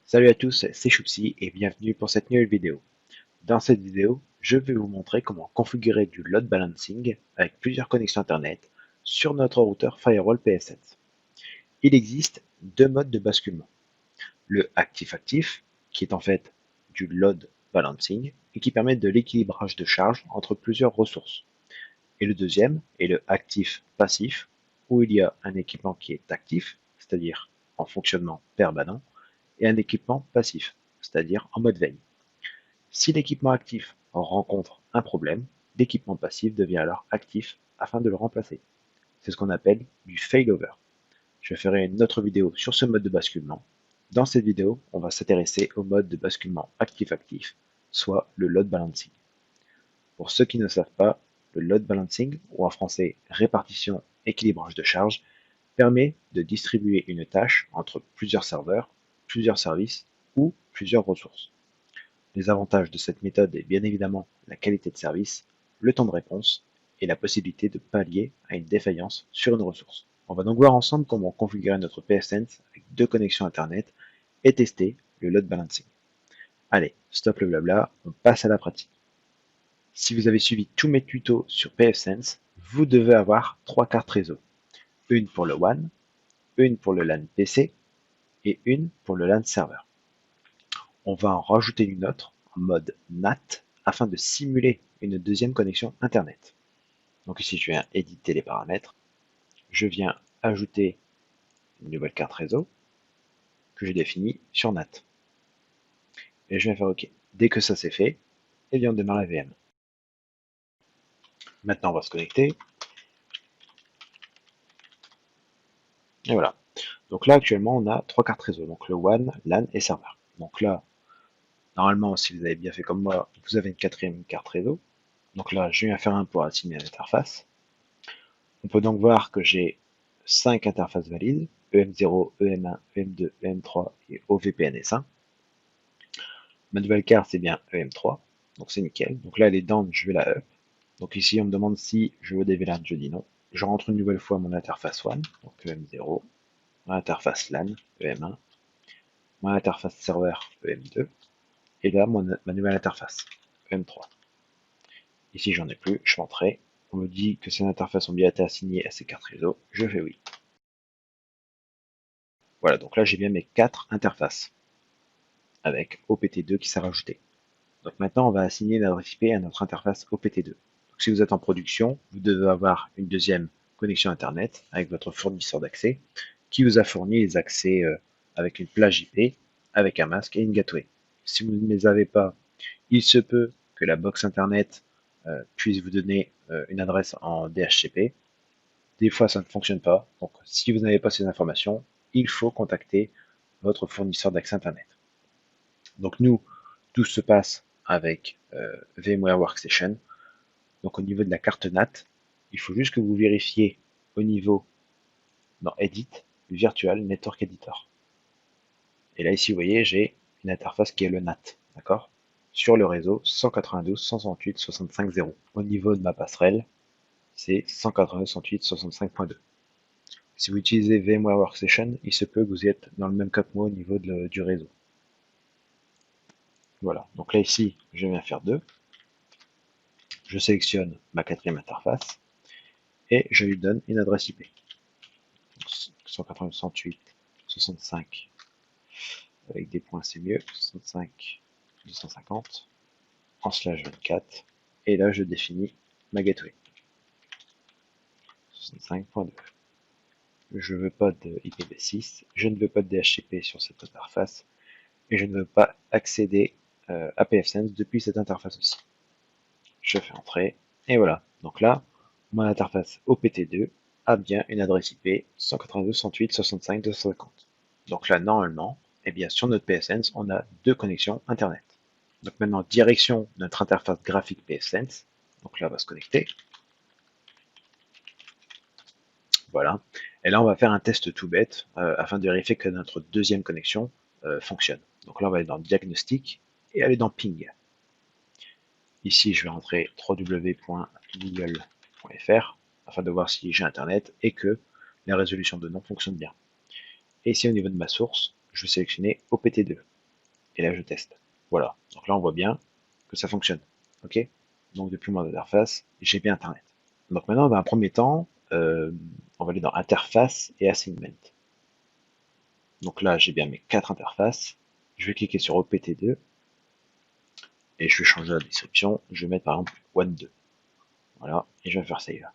Salut à tous, c'est Choupsi et bienvenue pour cette nouvelle vidéo. Dans cette vidéo, je vais vous montrer comment configurer du load balancing avec plusieurs connexions internet sur notre routeur Firewall PSN. Il existe deux modes de basculement. Le actif-actif, qui est en fait du load balancing et qui permet de l'équilibrage de charge entre plusieurs ressources. Et le deuxième est le actif-passif, où il y a un équipement qui est actif, c'est-à-dire en fonctionnement permanent, et un équipement passif, c'est-à-dire en mode veille. Si l'équipement actif rencontre un problème, l'équipement passif devient alors actif afin de le remplacer. C'est ce qu'on appelle du failover. Je ferai une autre vidéo sur ce mode de basculement. Dans cette vidéo, on va s'intéresser au mode de basculement actif-actif, soit le load balancing. Pour ceux qui ne savent pas, le load balancing, ou en français répartition équilibrage de charge, permet de distribuer une tâche entre plusieurs serveurs, plusieurs services ou plusieurs ressources. Les avantages de cette méthode est bien évidemment la qualité de service, le temps de réponse et la possibilité de pallier à une défaillance sur une ressource. On va donc voir ensemble comment configurer notre PSense avec deux connexions Internet et tester le load balancing. Allez, stop le blabla, on passe à la pratique. Si vous avez suivi tous mes tutos sur PFSense, vous devez avoir trois cartes réseau. Une pour le WAN, une pour le LAN PC et une pour le LAN serveur. On va en rajouter une autre en mode NAT afin de simuler une deuxième connexion Internet. Donc ici, je viens éditer les paramètres. Je viens ajouter une nouvelle carte réseau que j'ai définie sur NAT. Et je viens faire OK. Dès que ça c'est fait, eh bien on démarre la VM. Maintenant, on va se connecter. Et voilà. Donc là, actuellement, on a trois cartes réseau. Donc le WAN, LAN et serveur. Donc là, normalement, si vous avez bien fait comme moi, vous avez une quatrième carte réseau. Donc là, je viens faire un pour assigner l'interface. On peut donc voir que j'ai 5 interfaces valides, EM0, EM1, EM2, EM3 et OVPNS1. Ma nouvelle carte, c'est bien EM3, donc c'est nickel. Donc là, elle est down, je vais la up. Donc ici, on me demande si je veux des VLAN, je dis non. Je rentre une nouvelle fois mon interface WAN, donc EM0, mon interface LAN, EM1, mon interface serveur, EM2, et là, ma nouvelle interface, EM3. Ici, j'en ai plus, je rentrais. On me dit que ces interfaces ont bien été assignées à ces cartes réseau, je fais oui. Voilà, donc là, j'ai bien mes quatre interfaces avec OPT2 qui s'est rajouté. Donc maintenant, on va assigner une adresse IP à notre interface OPT2. Donc si vous êtes en production, vous devez avoir une deuxième connexion Internet avec votre fournisseur d'accès qui vous a fourni les accès avec une plage IP, avec un masque et une gateway. Si vous ne les avez pas, il se peut que la box Internet puisse vous donner une adresse en DHCP. Des fois, ça ne fonctionne pas. Donc si vous n'avez pas ces informations, il faut contacter votre fournisseur d'accès Internet. Donc nous, tout se passe avec VMware Workstation. Donc au niveau de la carte NAT, il faut juste que vous vérifiez au niveau dans Edit, Virtual Network Editor. Et là ici, vous voyez, j'ai une interface qui est le NAT, d'accord, sur le réseau 192.168.65.0. Au niveau de ma passerelle, c'est 192.168.65.2. Si vous utilisez VMware Workstation, il se peut que vous êtes dans le même cas que moi au niveau du réseau. Voilà, donc là ici, je viens faire 2. Je sélectionne ma quatrième interface et je lui donne une adresse IP. 192.168.65 avec des points c'est mieux, 65.250 en slash 24 et là je définis ma gateway 65.2. Je ne veux pas de IPv6, je ne veux pas de DHCP sur cette interface et je ne veux pas accéder à pfSense depuis cette interface aussi. Je fais entrer et voilà. Donc là, mon interface OPT2 a bien une adresse IP 192.168.65.250. Donc là, normalement, eh bien, sur notre PSense, on a deux connexions Internet. Donc maintenant, direction de notre interface graphique PSense. Donc là, on va se connecter. Voilà. Et là, on va faire un test tout bête afin de vérifier que notre deuxième connexion fonctionne. Donc là, on va aller dans Diagnostic et aller dans Ping. Ici, je vais rentrer www.google.fr afin de voir si j'ai Internet et que la résolution de nom fonctionne bien. Et ici, au niveau de ma source, je vais sélectionner OPT2. et là je teste. Voilà, donc là on voit bien que ça fonctionne. Ok. Donc depuis mon interface, j'ai bien Internet. Donc maintenant, dans un premier temps, on va aller dans Interface et Assignment. Donc là, j'ai bien mes 4 interfaces. Je vais cliquer sur OPT2 et je vais changer la description. Je vais mettre par exemple One2. Voilà, et je vais faire Save.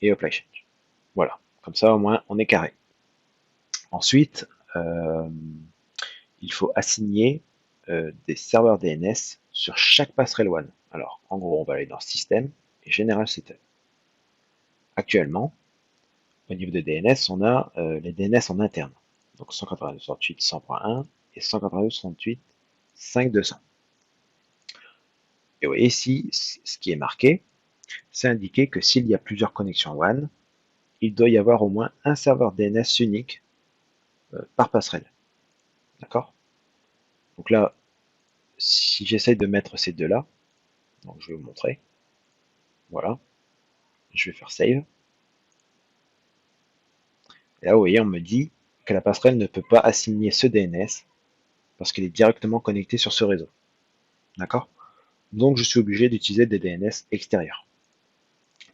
Et Apply Change. Voilà, comme ça au moins on est carré. Ensuite, il faut assigner des serveurs DNS sur chaque passerelle WAN. Alors, en gros, on va aller dans Système et General Setup. Actuellement, au niveau des DNS, on a les DNS en interne. Donc 192.168.100.1 et 192.168.5.200. Et vous voyez ici, ce qui est marqué, c'est indiqué que s'il y a plusieurs connexions WAN, il doit y avoir au moins un serveur DNS unique par passerelle. D'accord? Donc là, si j'essaye de mettre ces deux-là, donc je vais vous montrer. Voilà. Je vais faire Save. Et là, vous voyez, on me dit que la passerelle ne peut pas assigner ce DNS parce qu'il est directement connecté sur ce réseau. D'accord? Donc, je suis obligé d'utiliser des DNS extérieurs.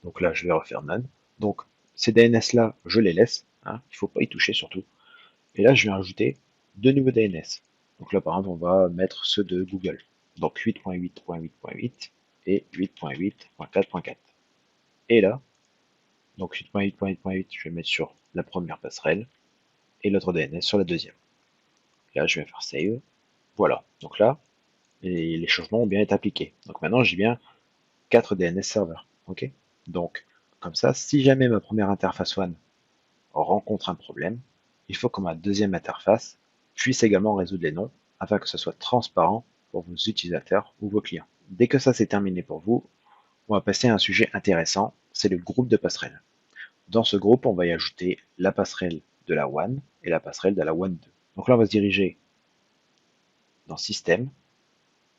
Donc là, je vais refaire None. Donc, ces DNS-là, je les laisse. Hein, il ne faut pas y toucher surtout. Et là, je vais rajouter deux nouveaux DNS. Donc là, par exemple, on va mettre ceux de Google. Donc 8.8.8.8 et 8.8.4.4. Et là, donc 8.8.8.8, je vais mettre sur la première passerelle et l'autre DNS sur la deuxième. Là, je vais faire Save. Voilà. Donc là, les changements ont bien été appliqués. Donc maintenant, j'ai bien 4 DNS serveurs. Ok. Donc, comme ça, si jamais ma première interface WAN rencontre un problème, il faut que ma deuxième interface puisse également résoudre les noms afin que ce soit transparent pour vos utilisateurs ou vos clients. Dès que ça c'est terminé pour vous, on va passer à un sujet intéressant, c'est le groupe de passerelles. Dans ce groupe, on va y ajouter la passerelle de la WAN et la passerelle de la WAN 2. Donc là, on va se diriger dans Système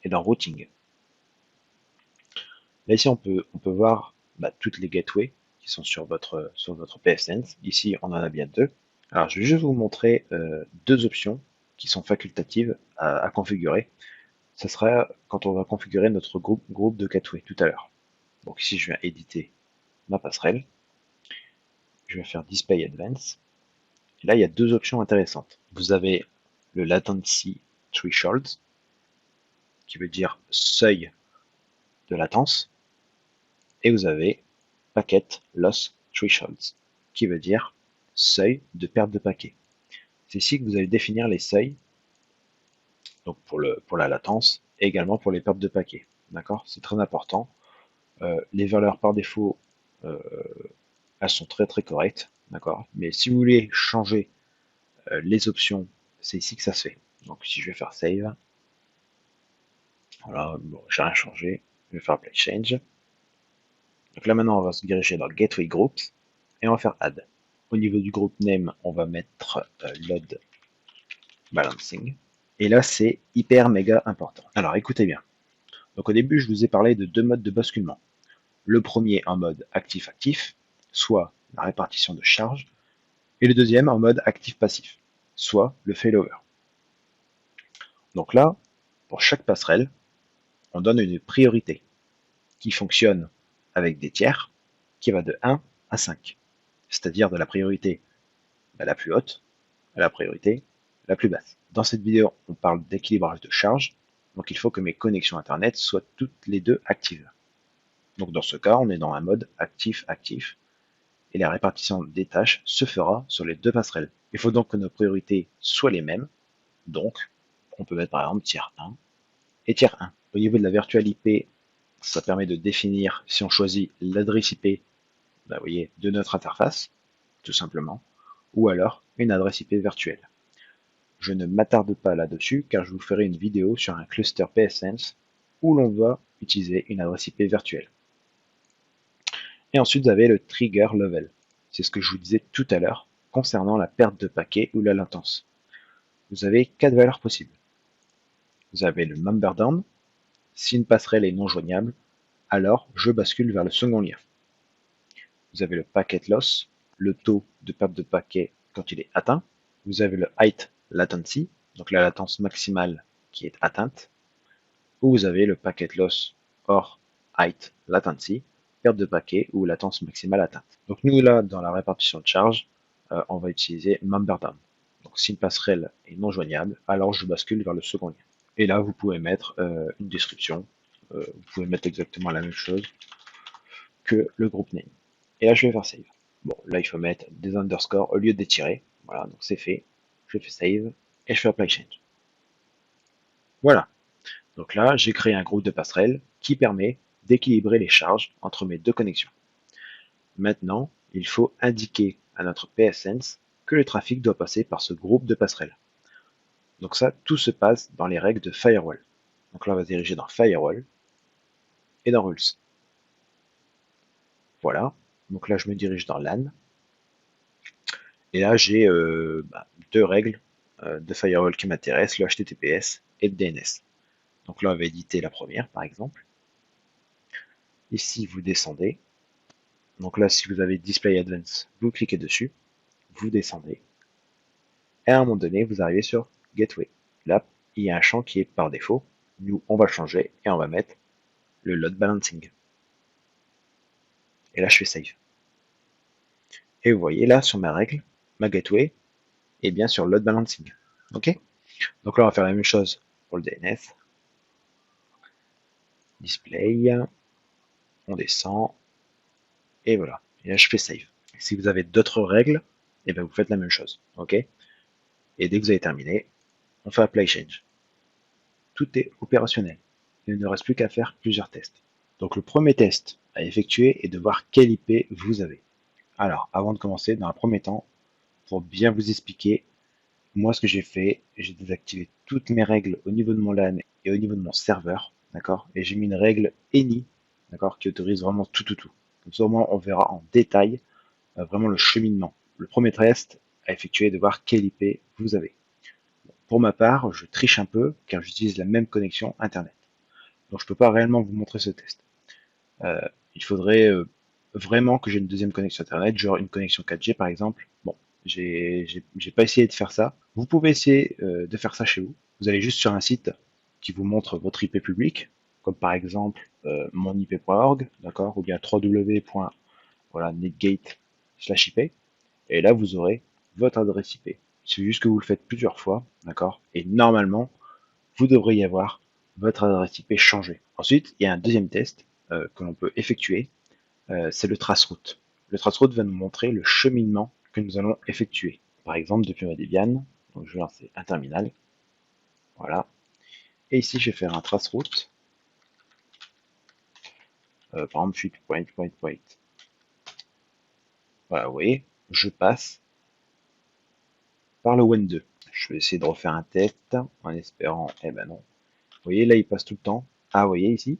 et dans Routing. Là, ici, on peut voir toutes les gateways qui sont sur votre PSN. Ici, on en a bien deux. Alors, je vais juste vous montrer deux options qui sont facultatives à configurer. Ce sera quand on va configurer notre groupe de gateway tout à l'heure. Donc ici, je viens éditer ma passerelle. Je vais faire Display Advanced. Et là, il y a deux options intéressantes. Vous avez le Latency Threshold, qui veut dire seuil de latence. Et vous avez Packet Loss Thresholds, qui veut dire seuil de perte de paquets. C'est ici que vous allez définir les seuils, donc pour la latence, et également pour les pertes de paquets. D'accord? C'est très important. Les valeurs par défaut, elles sont très très correctes. D'accord? Mais si vous voulez changer les options, c'est ici que ça se fait. Donc si je vais faire Save, voilà, bon, j'ai rien changé. Je vais faire Apply Change. Donc là maintenant, on va se diriger dans Gateway Groups et on va faire Add. Au niveau du groupe name, on va mettre Load Balancing. Et là, c'est hyper méga important. Alors écoutez bien. Donc au début, je vous ai parlé de deux modes de basculement. Le premier en mode actif-actif, soit la répartition de charge, et le deuxième en mode actif-passif, soit le failover. Donc là, pour chaque passerelle, on donne une priorité qui fonctionne avec des tiers qui va de 1 à 5, c'est-à-dire de la priorité la plus haute à la priorité la plus basse. Dans cette vidéo, on parle d'équilibrage de charge, donc il faut que mes connexions Internet soient toutes les deux actives. Donc dans ce cas, on est dans un mode actif-actif, et la répartition des tâches se fera sur les deux passerelles. Il faut donc que nos priorités soient les mêmes, donc on peut mettre par exemple tiers 1 et tiers 1. Au niveau de la virtual IP, ça permet de définir si on choisit l'adresse IP vous voyez, de notre interface, tout simplement, ou alors une adresse IP virtuelle. Je ne m'attarde pas là-dessus car je vous ferai une vidéo sur un cluster PSense où l'on va utiliser une adresse IP virtuelle. Et ensuite, vous avez le trigger level. C'est ce que je vous disais tout à l'heure concernant la perte de paquet ou la latence. Vous avez 4 valeurs possibles. Vous avez le member down. Si une passerelle est non joignable, alors je bascule vers le second lien. Vous avez le packet loss, le taux de perte de paquet quand il est atteint. Vous avez le height latency, donc la latence maximale qui est atteinte, ou vous avez le packet loss or height latency, perte de paquet ou latence maximale atteinte. Donc nous là, dans la répartition de charge, on va utiliser member down. Donc si une passerelle est non joignable, alors je bascule vers le second lien. Et là, vous pouvez mettre une description. Vous pouvez mettre exactement la même chose que le groupe name. Et là, je vais faire save. Bon, là, il faut mettre des underscores au lieu des tirets. Voilà, donc c'est fait. Je fais save et je fais apply change. Voilà. Donc là, j'ai créé un groupe de passerelles qui permet d'équilibrer les charges entre mes deux connexions. Maintenant, il faut indiquer à notre PSense que le trafic doit passer par ce groupe de passerelles. Donc ça, tout se passe dans les règles de Firewall. Donc là, on va se diriger dans Firewall et dans Rules. Voilà. Donc là, je me dirige dans LAN. Et là, j'ai deux règles de Firewall qui m'intéressent, le HTTPS et le DNS. Donc là, on va éditer la première, par exemple. Ici, vous descendez. Donc là, si vous avez Display Advanced, vous cliquez dessus, vous descendez. Et à un moment donné, vous arrivez sur Gateway. Là, il y a un champ qui est par défaut. Nous, on va le changer et on va mettre le load balancing. Et là, je fais save. Et vous voyez là, sur ma règle, ma gateway est bien sur load balancing. Ok. Donc là, on va faire la même chose pour le DNS. Display, on descend, et voilà. Et là, je fais save. Si vous avez d'autres règles, et bien vous faites la même chose. Ok. Et dès que vous avez terminé, on fait apply change. Tout est opérationnel. Il ne reste plus qu'à faire plusieurs tests. Donc le premier test à effectuer est de voir quelle IP vous avez. Alors, avant de commencer, dans un premier temps, pour bien vous expliquer, moi ce que j'ai fait, j'ai désactivé toutes mes règles au niveau de mon LAN et au niveau de mon serveur, d'accord. Et j'ai mis une règle any, d'accord, qui autorise vraiment tout. Comme ça au moins on verra en détail vraiment le cheminement. Le premier test à effectuer est de voir quelle IP vous avez. Pour ma part, je triche un peu car j'utilise la même connexion Internet. Donc je ne peux pas réellement vous montrer ce test. Euh, il faudrait vraiment que j'ai une deuxième connexion Internet, genre une connexion 4G par exemple. Bon, j'ai pas essayé de faire ça. Vous pouvez essayer de faire ça chez vous. Vous allez juste sur un site qui vous montre votre IP public, comme par exemple monip.org, d'accord, ou bien www.netgate/ip, et là vous aurez votre adresse IP. C'est juste que vous le faites plusieurs fois, d'accord, et normalement vous devriez avoir votre adresse IP changée. Ensuite, il y a un deuxième test que l'on peut effectuer, c'est le traceroute. Le traceroute va nous montrer le cheminement que nous allons effectuer. Par exemple, depuis ma Debian, donc je vais lancer un terminal, voilà. Et ici, je vais faire un traceroute, par exemple, je suis .point. Voilà, vous voyez, je passe par le WAN2. Je vais essayer de refaire un test en espérant, eh ben non. Vous voyez, là, il passe tout le temps. Ah, vous voyez ici,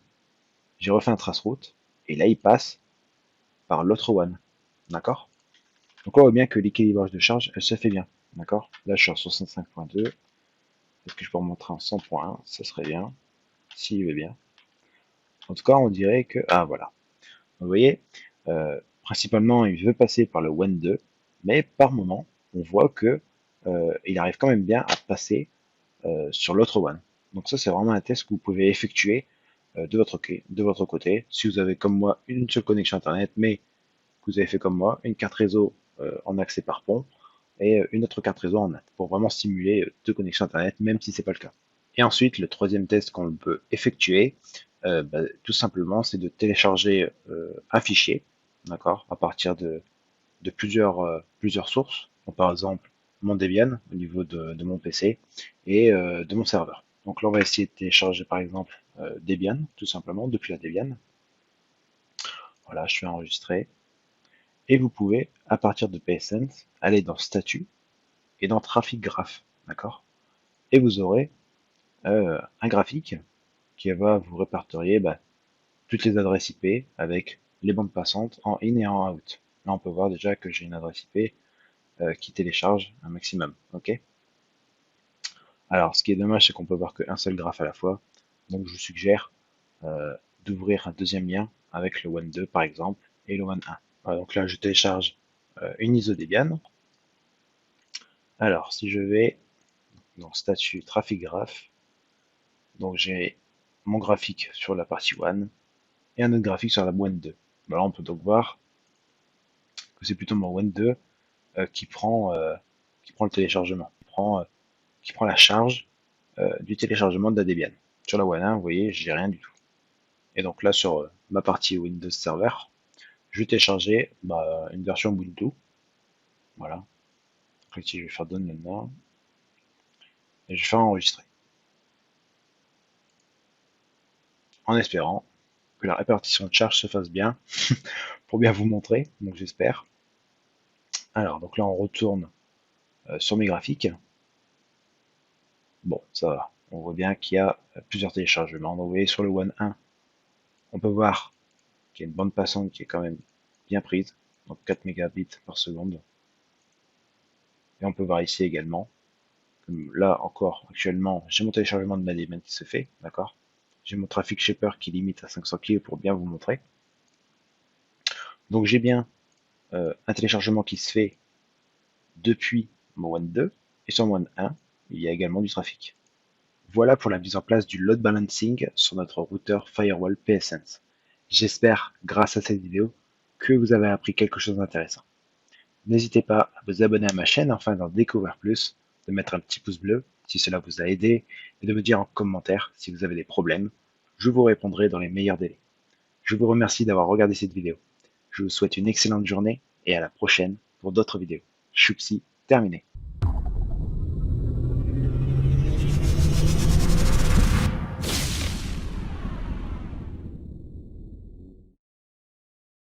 j'ai refait un traceroute, et là, il passe par l'autre WAN. D'accord. Donc on voit bien que l'équilibrage de charge, elle se fait bien. D'accord. Là, je suis en 65.2. Est-ce que je peux remonter en 100.1? Ça serait bien. S'il veut bien. En tout cas, on dirait que... Ah, voilà. Vous voyez, principalement, il veut passer par le WAN2, mais par moment, on voit que il arrive quand même bien à passer sur l'autre WAN. Donc ça, c'est vraiment un test que vous pouvez effectuer de votre côté. Si vous avez, comme moi, une seule connexion Internet, mais que vous avez fait comme moi, une carte réseau en accès par pont, et une autre carte réseau en NAT, pour vraiment simuler deux connexions Internet, même si c'est pas le cas. Et ensuite, le troisième test qu'on peut effectuer, tout simplement, c'est de télécharger un fichier, d'accord, à partir de plusieurs sources, donc, par exemple mon Debian au niveau de mon PC et de mon serveur. Donc là, on va essayer de télécharger par exemple Debian, tout simplement, depuis la Debian. Voilà, je suis enregistré. Et vous pouvez, à partir de PSense, aller dans Statut et dans Traffic Graph, d'accord. Et vous aurez un graphique qui va vous répertorier toutes les adresses IP avec les bandes passantes en in et en out. Là, on peut voir déjà que j'ai une adresse IP qui télécharge un maximum. Ok. Alors, ce qui est dommage, c'est qu'on peut voir qu'un seul graphe à la fois. Donc, je vous suggère d'ouvrir un deuxième lien avec le WAN2 par exemple et le WAN1. Voilà, donc là, je télécharge une ISO Debian. Alors, si je vais dans statut Traffic Graph. Donc j'ai mon graphique sur la partie WAN et un autre graphique sur la WAN 2. Là on peut donc voir que c'est plutôt mon WAN 2 qui prend le téléchargement, qui prend la charge du téléchargement de la Debian. Sur la WAN 1, vous voyez, j'ai rien du tout. Et donc là sur ma partie Windows Server, je vais télécharger une version Ubuntu. Voilà. Donc ici je vais faire download now et je vais faire enregistrer. En espérant que la répartition de charge se fasse bien pour bien vous montrer, donc j'espère. Alors donc là on retourne sur mes graphiques. Bon, ça va. On voit bien qu'il y a plusieurs téléchargements. Donc vous voyez sur le WAN 1, on peut voir qu'il y a une bande passante qui est quand même bien prise, donc 4 mégabits par seconde. Et on peut voir ici également, comme là encore actuellement, j'ai mon téléchargement de ma Debian qui se fait, d'accord. J'ai mon Traffic Shaper qui limite à 500 kb pour bien vous montrer. Donc j'ai bien un téléchargement qui se fait depuis mon WAN 2, et sur mon WAN 1, il y a également du trafic. Voilà pour la mise en place du load balancing sur notre routeur Firewall PSense. J'espère, grâce à cette vidéo, que vous avez appris quelque chose d'intéressant. N'hésitez pas à vous abonner à ma chaîne afin d'en découvrir plus, de mettre un petit pouce bleu si cela vous a aidé et de me dire en commentaire si vous avez des problèmes. Je vous répondrai dans les meilleurs délais. Je vous remercie d'avoir regardé cette vidéo. Je vous souhaite une excellente journée et à la prochaine pour d'autres vidéos. Choupsi, terminé.